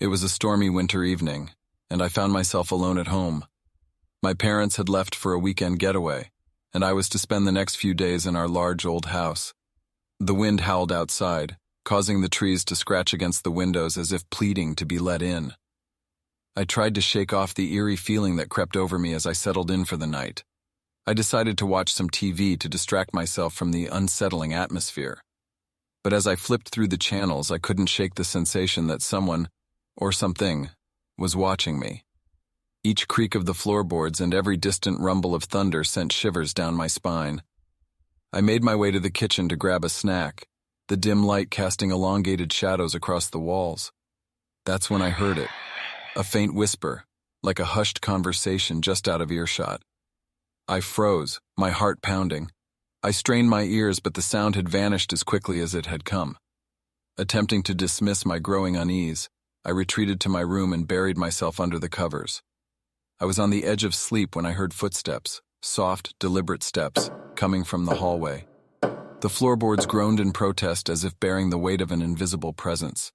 It was a stormy winter evening, and I found myself alone at home. My parents had left for a weekend getaway, and I was to spend the next few days in our large old house. The wind howled outside, causing the trees to scratch against the windows as if pleading to be let in. I tried to shake off the eerie feeling that crept over me as I settled in for the night. I decided to watch some TV to distract myself from the unsettling atmosphere. But as I flipped through the channels, I couldn't shake the sensation that someone, or something, was watching me. Each creak of the floorboards and every distant rumble of thunder sent shivers down my spine. I made my way to the kitchen to grab a snack, the dim light casting elongated shadows across the walls. That's when I heard it, a faint whisper, like a hushed conversation just out of earshot. I froze, my heart pounding. I strained my ears, but the sound had vanished as quickly as it had come. Attempting to dismiss my growing unease, I retreated to my room and buried myself under the covers. I was on the edge of sleep when I heard footsteps, soft, deliberate steps, coming from the hallway. The floorboards groaned in protest as if bearing the weight of an invisible presence.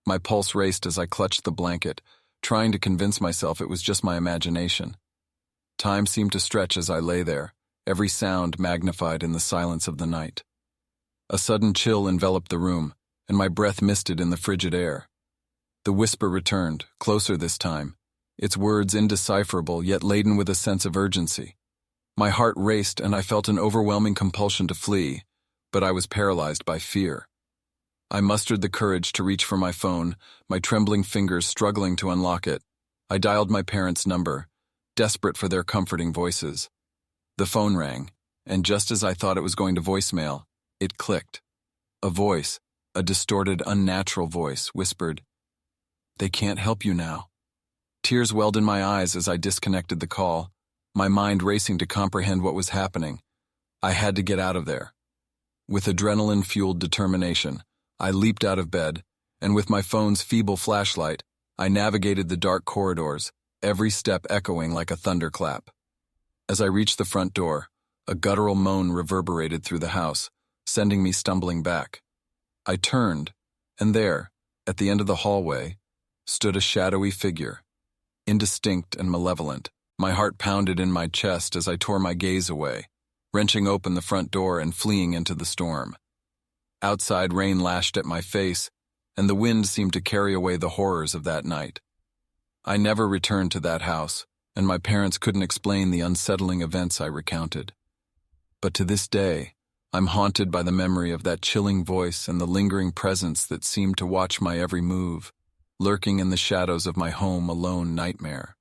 My pulse raced as I clutched the blanket, trying to convince myself it was just my imagination. Time seemed to stretch as I lay there, every sound magnified in the silence of the night. A sudden chill enveloped the room, and my breath misted in the frigid air. The whisper returned, closer this time, its words indecipherable yet laden with a sense of urgency. My heart raced and I felt an overwhelming compulsion to flee, but I was paralyzed by fear. I mustered the courage to reach for my phone, my trembling fingers struggling to unlock it. I dialed my parents' number, desperate for their comforting voices. The phone rang, and just as I thought it was going to voicemail, it clicked. A voice, a distorted, unnatural voice, whispered, "They can't help you now." Tears welled in my eyes as I disconnected the call, my mind racing to comprehend what was happening. I had to get out of there. With adrenaline-fueled determination, I leaped out of bed, and with my phone's feeble flashlight, I navigated the dark corridors, every step echoing like a thunderclap. As I reached the front door, a guttural moan reverberated through the house, sending me stumbling back. I turned, and there, at the end of the hallway, stood a shadowy figure. Indistinct and malevolent, my heart pounded in my chest as I tore my gaze away, wrenching open the front door and fleeing into the storm. Outside, rain lashed at my face, and the wind seemed to carry away the horrors of that night. I never returned to that house, and my parents couldn't explain the unsettling events I recounted. But to this day, I'm haunted by the memory of that chilling voice and the lingering presence that seemed to watch my every move, lurking in the shadows of my home alone nightmare.